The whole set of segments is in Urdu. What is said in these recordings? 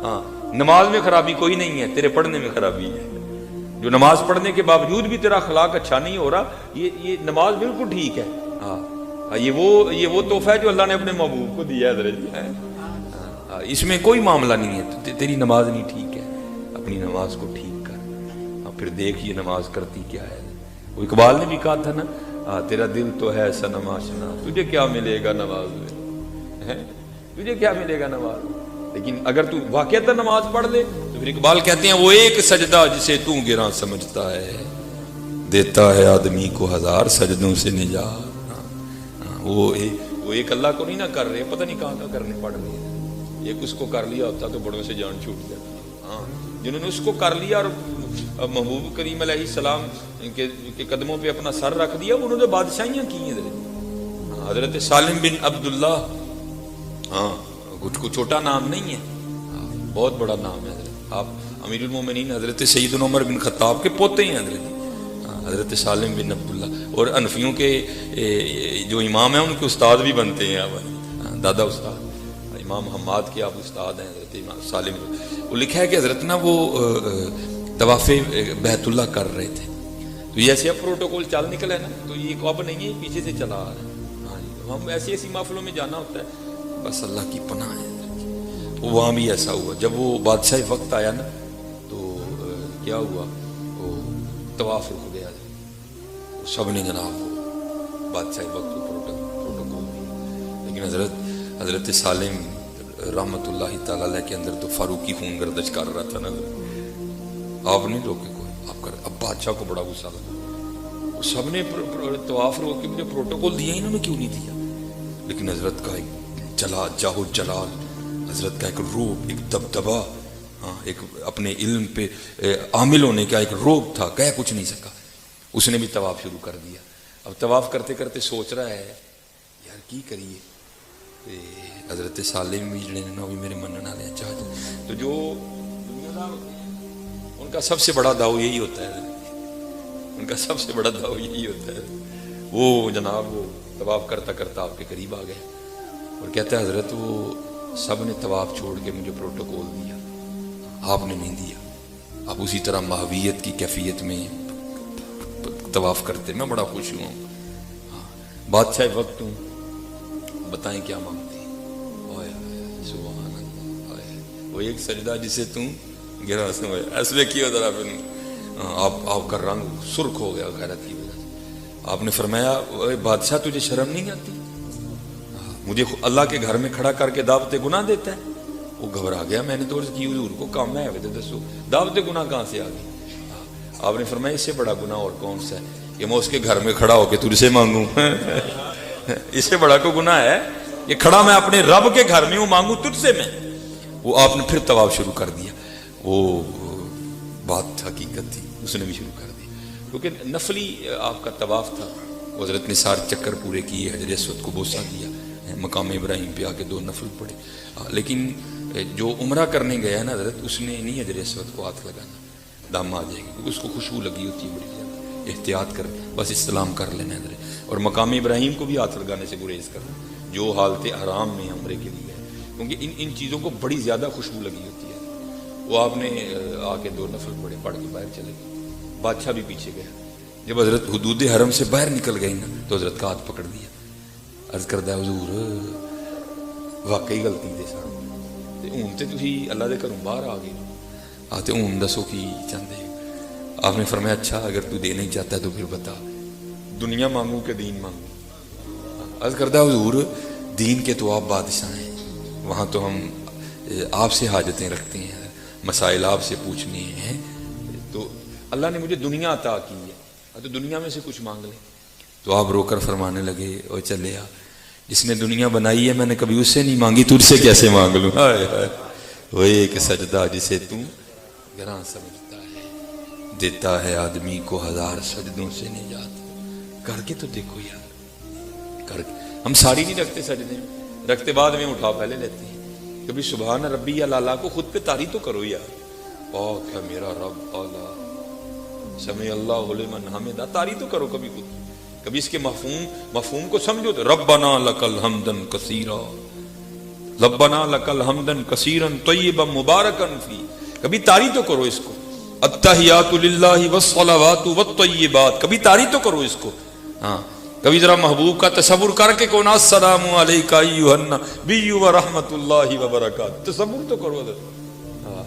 ہاں نماز میں خرابی کوئی نہیں ہے، تیرے پڑھنے میں خرابی ہے. جو نماز پڑھنے کے باوجود بھی تیرا اخلاق اچھا نہیں ہو رہا، یہ نماز بالکل ٹھیک ہے. ہاں یہ وہ تحفہ ہے جو اللہ نے اپنے محبوب کو دیا ہے حضرت. اس میں کوئی معاملہ نہیں ہے، تیری نماز نہیں ٹھیک ہے، اپنی نماز کو ٹھیک کر. پھر دیکھ یہ نماز کرتی کیا ہے. وہ اقبال نے بھی کہا تھا نا، تیرا دل تو ہے صنم آشنا، تجھے کیا ملے گا نماز میں، تجھے کیا ملے گا نماز میں. لیکن اگر تو واقعتا نماز پڑھ لے تو پھر اقبال کہتے ہیں وہ ایک سجدہ جسے تو گراں سمجھتا ہے، دیتا ہے آدمی کو ہزار سجدوں سے نجات. وہ ایک اللہ کو نہیں نہ کر رہے، پتہ نہیں کہاں کرنے پڑ رہے ہیں. ایک اس کو کر لیا ہوتا تو بڑوں سے جان چھوٹ جاتی. ہاں جنہوں نے اس کو کر لیا اور محبوب کریم علیہ السلام کے قدموں پہ اپنا سر رکھ دیا، انہوں نے بادشاہیاں کی ہیں. حضرت سالم بن عبداللہ، ہاں کچھ چھوٹا نام نہیں ہے، بہت بڑا نام ہے. آپ امیر المومنین حضرت سیدنا عمر بن خطاب کے پوتے ہیں حضرت سالم بن عبداللہ. اور حنفیوں کے جو امام ہیں ان کے استاد بھی بنتے ہیں. دادا استاد امام حماد کے آپ استاد ہیں حضرت امام سالم. وہ لکھا ہے کہ حضرت نا وہ طواف بیت اللہ کر رہے تھے، تو یہ ایسے اب پروٹوکول چل نکلا ہے نا، تو یہ اب نہیں ہے، پیچھے سے چلا آ رہا ہے. ہاں جی، ہم ایسی محفلوں میں جانا ہوتا ہے، بس اللہ کی پناہ ہے. تو وہاں بھی ایسا ہوا، جب وہ بادشاہ وقت آیا نا تو کیا ہوا، وہ طواف رک گیا. سب نے جناب بادشاہ وقت کو پروٹوکول دیا. لیکن حضرت سالم رحمت اللہ تعالی علیہ کے اندر تو فاروقی خون گردش کر رہا تھا نا. آپ نہیں روکے کوئی، آپ کر. اب بادشاہ کو بڑا غصہ لگا، سب نے طواف روک کے مجھے پروٹوکول دیا، انہوں نے کیوں نہیں دیا. لیکن حضرت کا ایک جاہو جلال، حضرت کا ایک روب، ایک دبدبا، ہاں ایک اپنے علم پہ عامل ہونے کا ایک روب تھا، کہہ کچھ نہیں سکا. اس نے بھی طواف شروع کر دیا. اب طواف کرتے کرتے سوچ رہا ہے یار کی کریے. حضرت سالم بھی جڑے نا بھی میرے منن والے چاہ، تو جو ان کا سب سے بڑا داؤ یہی ہوتا ہے، ان کا سب سے بڑا داؤ یہی ہوتا ہے. وہ جناب وہ طواف کرتا کرتا آپ کے قریب آ گئے اور کہتا ہے حضرت وہ سب نے طواف چھوڑ کے مجھے پروٹوکول دیا، آپ نے نہیں دیا. آپ اسی طرح ماہویت کی کیفیت میں طواف کرتے، میں بڑا خوش ہوں. بادشاہ وقت ہوں، بتائیں کیا مانگتے ہیں. سبحان اللہ، وہ ایک سجدہ جسے تم گرا سمجھ ایسے کیا ذرا پھر. آپ کا رنگ سرخ ہو گیا غیرت کی وجہ سے. آپ نے فرمایا بادشاہ تجھے شرم نہیں آتی، مجھے اللہ کے گھر میں کھڑا کر کے دعوت گناہ دیتا ہے. وہ گھبرا گیا. میں نے تو عرض کی حضور کو کام ہے دسو دعوت گناہ کہاں سے آ گئی. آپ نے فرمایا اس سے بڑا گناہ اور کون سا ہے کہ میں اس کے گھر میں کھڑا ہو کے تجھ سے مانگوں. اس سے بڑا کوئی گناہ ہے یہ کھڑا میں اپنے رب کے گھر میں ہوں مانگوں تجھ سے میں. وہ آپ نے پھر طواف شروع کر دیا. وہ بات حقیقت تھی، اس نے بھی شروع کر دی کیونکہ نفلی آپ کا طواف تھا. حضرت نے سارے چکر پورے کیے، حجر اسود کو بوسہ دیا، مقام ابراہیم پہ آ کے 2 نفل پڑھے. لیکن جو عمرہ کرنے گیا نا حضرت، اس نے نہیں حجر اسود کو ہاتھ لگانا، دم آ جائے گی کیونکہ اس کو خوشبو لگی ہوتی ہے بڑی زیادہ. احتیاط کر بس استلام کر لینا حضرت. اور مقام ابراہیم کو بھی ہاتھ لگانے سے گریز کرنا جو حالت حرام میں عمرے کے لیے ہے، کیونکہ ان چیزوں کو بڑی زیادہ خوشبو لگی ہوتی ہے. وہ آپ نے آ کے 2 نفل پڑھے، پڑھ کے باہر چلے گئے. بادشاہ بھی پیچھے گیا. جب حضرت حدود حرم سے باہر نکل گئی نا تو حضرت کا ہاتھ پکڑ دیا. عرض کردہ حضور واقعی غلطی دے سان ہوں تو تھی اللہ دے گھروں باہر آ گئے آتے ہوں دسو کی چاہتے. آپ نے فرمایا اچھا اگر تو دینا ہی چاہتا ہے تو پھر بتا دنیا مانگوں کہ دین مانگوں. عرض کردہ حضور دین کے تو آپ بادشاہ ہیں، وہاں تو ہم آپ سے حاجتیں رکھتے ہیں، مسائل آپ سے پوچھنے ہیں، تو اللہ نے مجھے دنیا عطا کی ہے تو دنیا میں سے کچھ مانگ لیں. تو آپ رو کر فرمانے لگے او چلے آ، جس نے دنیا بنائی ہے میں نے کبھی اس سے نہیں مانگی، تجھ سے کیسے مانگ لوں. وہ ایک سجدہ جسے تو گراں سمجھتا ہے، دیتا ہے آدمی کو 1000 سجدوں سے نجات. کر کے تو دیکھو یار، کر کے. ہم ساری نہیں رکھتے سجدے میں، رکھتے بعد میں اٹھا پہلے لیتے ہیں. کبھی سبحان ربی اللہ کو خود پہ طاری تو کرو یار. پاک ہے میرا رب اعلیٰ، سمع اللہ لمن حمدہ، طاری تو کرو کبھی خود. کبھی اس کے مفہوم کو سمجھو تو ربنا لک الحمد کثیرا، ربنا لکل حمدن کثیرن طیبا مبارکن فی. کبھی طاری تو کرو اس کو. التحیات للہ والصلوات والطیبات, کبھی طاری تو کرو اس کو. ہاں کبھی ذرا محبوب کا تصور کر کے کونا السلام علیکہ ایھا النبی ورحمۃ اللہ وبرکاتہ, تصور تو کرو. ہاں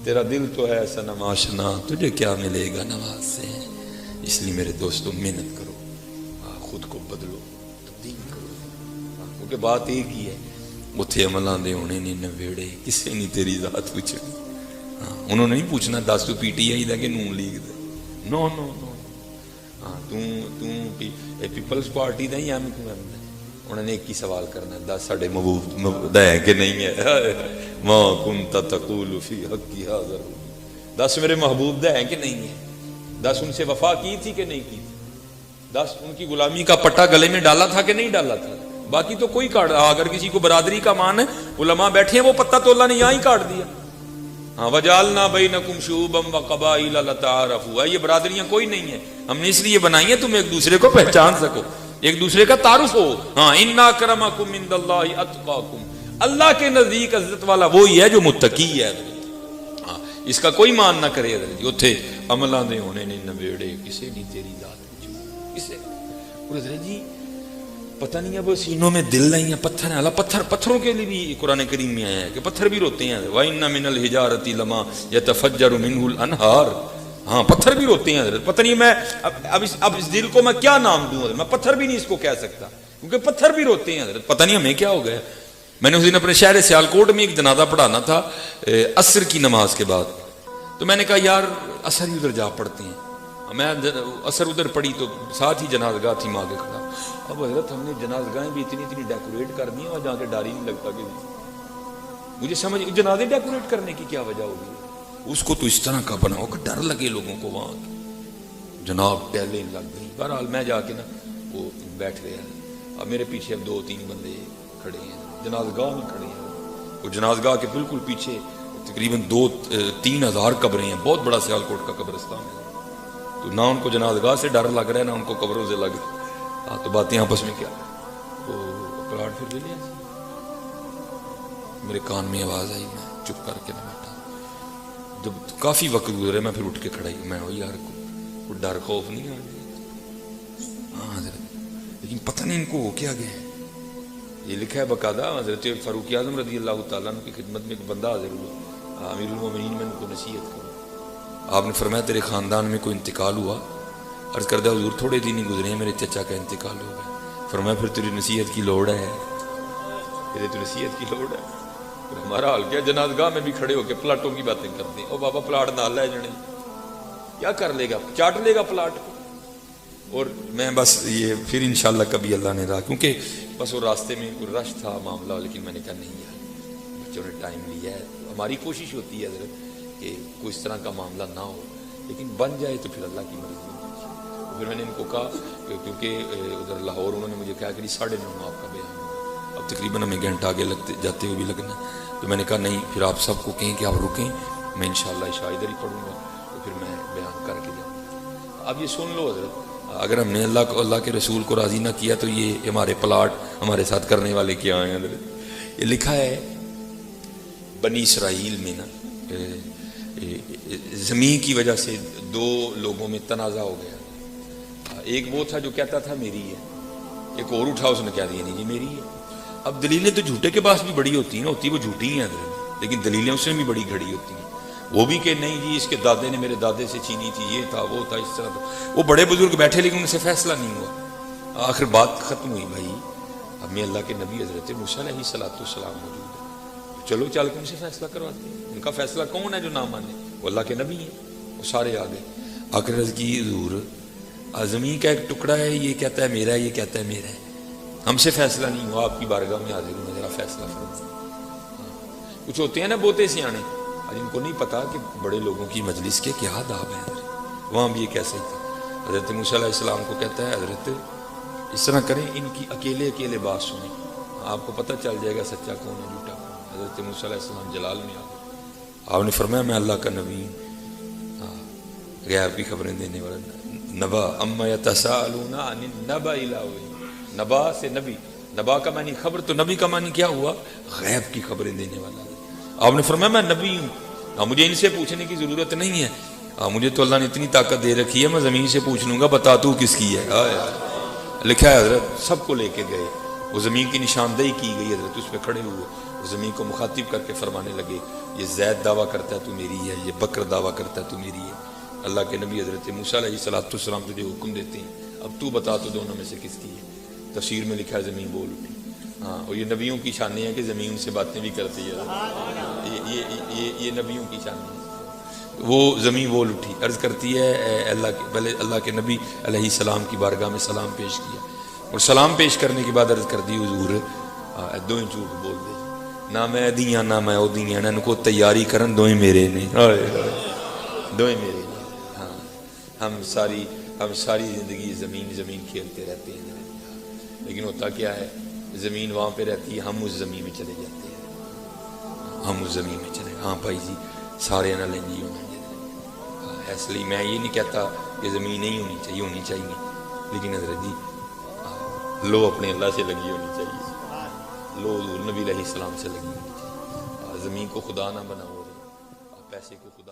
تیرا دل تو ہے صنم آشنا, تجھے کیا ملے گا نواز سے. اس لیے میرے دوستوں محنت کرو, خود کو بدلو, تبدیل کرو, کیونکہ بات ایک ہی ہے. اتھے عملاں دے ہونے نہیں نویڑے, کسے نہیں تیری ذات پوچھنی. انہوں نے نہیں پوچھنا دس تو پی ٹی آئی دا کہ نون لیگ دا, نو نو نو. ہاں تو پیپلز پارٹی دا یا ایم کیو ایم دا. انہوں نے ایک ہی سوال کرنا, دس ساڈے محبوب دا ہے کہ نہیں ہے. ما کنت تقول فی حقی ھذا, دس میرے محبوب دا ہے کہ نہیں ہے. دس ان سے وفا کی تھی کہ نہیں کی تھی. دس ان کی غلامی کا پٹا گلے میں ڈالا تھا کہ نہیں ڈالا تھا. باقی تو کوئی کاٹ, اگر کسی کو برادری کا مان ہے, علماء بیٹھے ہیں, وہ پتہ تو اللہ نے یہاں ہی کاٹ دیا. ہاں وجعلنا بینکم شعوبا وقبائل لتعارفوا, یہ برادریاں کوئی نہیں ہیں, ہم نے اس لیے بنائی ہیں تم ایک دوسرے کو پہچان سکو, ایک دوسرے کا تعارف ہو. ہاں ان اکرمکم عند اللہ اتقاکم, اللہ کے نزدیک عزت والا وہی ہے جو متقی ہے. ہاں اس کا کوئی مان نہ کرے. اتھے عملاں دے ہونے نے نبیڑے, کسے نہیں تیری ذات پوچھو کسے. اور حضرت جی پتہ نہیں اب سینوں میں دل نہیں ہے, پتھر ہیں. اللہ پتھروں کے لیے بھی قرآن کریم میں آیا ہے کہ پتھر بھی روتے ہیں. وَإِنَّ مِنَ الْحِجَارَةِ لَمَا يَتَفَجَّرُ مِنْهُ الْأَنْهَارُ, ہاں پتھر بھی روتے ہیں. حضرت پتہ نہیں میں اب اس دل کو میں کیا نام دوں. حضرت میں پتھر بھی نہیں اس کو کہہ سکتا, کیونکہ پتھر بھی روتے ہیں. حضرت پتہ نہیں ہمیں کیا ہو گیا. میں نے اس دن اپنے شہر سیالکوٹ میں ایک جنازہ پڑھانا تھا عصر کی نماز کے بعد, تو میں نے کہا یار عصر ہی ادھر جا پڑھتے ہیں. میں عصر ادھر پڑھی تو ساتھ ہی جنازگاہ تھی, ماں کے کھڑا. اب حضرت ہم نے جنازگاہیں بھی اتنی ڈیکوریٹ کر دی ہیں, اور جا کے ڈر ہی نہیں لگتا کہ مجھے سمجھ جنازے ڈیکوریٹ کرنے کی کیا وجہ ہوگی. اس کو تو اس طرح کا بناؤ کہ ڈر لگے لوگوں کو. وہاں جناب ٹہلیں لگ گئی. بہرحال میں جا کے نا وہ بیٹھ گیا. اب میرے پیچھے اب 2-3 بندے کھڑے ہیں, جنازگاہ میں کھڑے ہیں. وہ جنازگاہ کے بالکل پیچھے تقریباً 2-3 ہزار قبریں ہیں, بہت بڑا سیالکوٹ کا قبرستان ہے. تو نہ ان کو جنازگاہ سے ڈر لگ رہا ہے, نہ ان کو قبروں سے لگ رہا ہے. تو باتیں آپس میں کیا, تو پلاٹ پھر لے لیا. میرے کان میں آواز آئی, میں چپ کر کے نہ بیٹھا. جب کافی وقت گزرے میں پھر اٹھ کے کھڑا ہی. میں ہو یار کوئی ڈر خوف نہیں آ گیا. ہاں حضرت, لیکن پتہ نہیں ان کو ہو کیا گیا. یہ لکھا ہے باقاعدہ, حضرت فاروق اعظم رضی اللہ تعالیٰ عنہ کی خدمت میں ایک بندہ حاضر ہوا, امیر المومنین میں ان کو نصیحت کرو. آپ نے فرمایا تیرے خاندان میں کوئی انتقال ہوا. عرض کردہ حضور تھوڑے دن ہی گزرے ہیں, میرے چچا کا انتقال ہو گیا. فرمایا پھر تیری نصیحت کی لوڑ ہے, تیرے تو نصیحت کی لوڑ ہے. پھر ہمارا حال کیا, جنازگاہ میں بھی کھڑے ہو کے پلاٹوں کی باتیں کرتے ہیں. او بابا پلاٹ نہ لے جنے, کیا کر لے گا, چاٹ لے گا پلاٹ کو. اور میں بس یہ پھر انشاءاللہ کبھی اللہ نے رہا, کیونکہ بس وہ راستے میں کوئی رش تھا معاملہ. لیکن میں نے کہا نہیں یار, بچوں نے ٹائم لیا ہے. ہماری کوشش ہوتی ہے حضرت کہ کوئی اس طرح کا معاملہ نہ ہو, لیکن بن جائے تو پھر اللہ کی مرضی. پھر میں نے ان کو کہا کیونکہ ادھر لاہور انہوں نے مجھے کہا کہ 9:30 آپ کا بیان ہے, اب تقریباً ہمیں گھنٹہ آگے جاتے ہوئے بھی لگنا. تو میں نے کہا نہیں, پھر آپ سب کو کہیں کہ آپ رکیں, میں انشاءاللہ عشاء ادھر ہی پڑھوں گا, تو پھر میں بیان کر کے جاؤں گا. اب یہ سن لو حضرت, اگر ہم نے اللہ کے رسول کو راضی نہ کیا تو یہ ہمارے پلاٹ ہمارے ساتھ کرنے والے کیا ہیں حضرت. یہ لکھا ہے بنی اسرائیل میں نا, زمین کی وجہ سے 2 لوگوں میں تنازع ہو گیا. ایک وہ تھا جو کہتا تھا میری ہے, ایک اور اٹھا اس نے کہہ دیا نہیں جی میری ہے. اب دلیلیں تو جھوٹے کے پاس بھی بڑی ہوتی ہیں, ہوتی وہ جھوٹی ہیں حضرت, لیکن دلیلیں اس سے بھی بڑی گھڑی ہوتی ہیں. وہ بھی کہ نہیں جی اس کے دادے نے میرے دادے سے چھینی تھی, یہ تھا وہ تھا اس طرح تھا. وہ بڑے بزرگ بیٹھے لیکن ان سے فیصلہ نہیں ہوا. آخر بات ختم ہوئی. بھائی اب میں اللہ کے نبی حضرت موسیٰ علیہ السلام موجود ہے, چلو چل کے ان سے فیصلہ کرواتے ہیں. ان کا فیصلہ کون ہے جو نہ مانے, وہ اللہ کے نبی ہیں. وہ سارے آ گئے. آخر عرض کی حضور زمین کا ایک ٹکڑا ہے, یہ کہتا ہے میرا ہے, یہ کہتا ہے میرا ہے, ہم سے فیصلہ نہیں ہوا, آپ کی بارگاہ میں حاضر ہوں, میں ذرا فیصلہ فرمائیں. کچھ ہوتے ہیں نا بوتے سیانے, جن کو نہیں پتا کہ بڑے لوگوں کی مجلس کے کیا آداب ہیں. وہاں بھی یہ کیسے تھا. حضرت موسیٰ علیہ السلام کو کہتا ہے حضرت اس طرح کریں, ان کی اکیلے بات سنیں, آپ کو پتہ چل جائے گا سچا کون ہے جھوٹا کون. حضرت موسیٰ علیہ السلام جلال میں آ گئے. آپ نے فرمایا میں اللہ کا نبی, غیب کی خبریں دینے والا. نبا اما یتساءلون عن النبأ الاول, نبا سے نبی, نبا کا معنی خبر، تو نبی کا معنی کیا ہوا؟ غیب کی خبریں دینے والا۔ آپ نے فرمایا میں نبی ہوں، مجھے ان سے پوچھنے کی ضرورت نہیں ہے، مجھے تو اللہ نے اتنی طاقت دے رکھی ہے، میں زمین سے پوچھ لوں گا بتا تو کس کی ہے۔ لکھا ہے حضرت سب کو لے کے گئے، وہ زمین کی نشاندہی کی گئی، حضرت اس پہ کھڑے ہوئے، زمین کو مخاطب کر کے فرمانے لگے یہ زید دعویٰ کرتا ہے تو میری ہے، یہ بکر دعویٰ کرتا ہے تو میری ہے۔ اللہ کے نبی حضرت موسیٰ علیہ السلام تجھے حکم دیتے ہیں اب تو بتا تو دونوں میں سے کس کی ہے۔ تفسیر میں لکھا ہے زمین بول اٹھی۔ اور یہ نبیوں کی شانیں ہیں کہ زمین سے باتیں بھی کرتی ہے، یہ نبیوں کی شانیں ہیں۔ وہ زمین بول اٹھی، عرض کرتی ہے اے اللہ کے، پہلے اللہ کے نبی علیہ السلام کی بارگاہ میں سلام پیش کیا، اور سلام پیش کرنے کے بعد عرض کر دی حضور دوئیں جھوٹ بول دے، نہ میں دیاں نہ میں او دیاں، انہوں کو تیاری کرن دوئیں میرے نے، دوئیں میرے نے۔ ہاں ہم ساری زندگی زمین کھیلتے رہتے ہیں، لیکن ہوتا کیا ہے زمین وہاں پہ رہتی ہے، ہم اس زمین میں چلے جاتے ہیں، ہم اس زمین میں چلے۔ ہاں بھائی جی سارے نہ لیں جی ہونا، اس لیے میں یہ نہیں کہتا کہ زمین نہیں ہونی چاہیے، لیکن حضرت جی لو اپنے اللہ سے لگی ہونی چاہیے، لو حضور نبی علیہ السلام سے لگی ہونی چاہیے۔ زمین کو خدا نہ بناؤ، پیسے کو خدا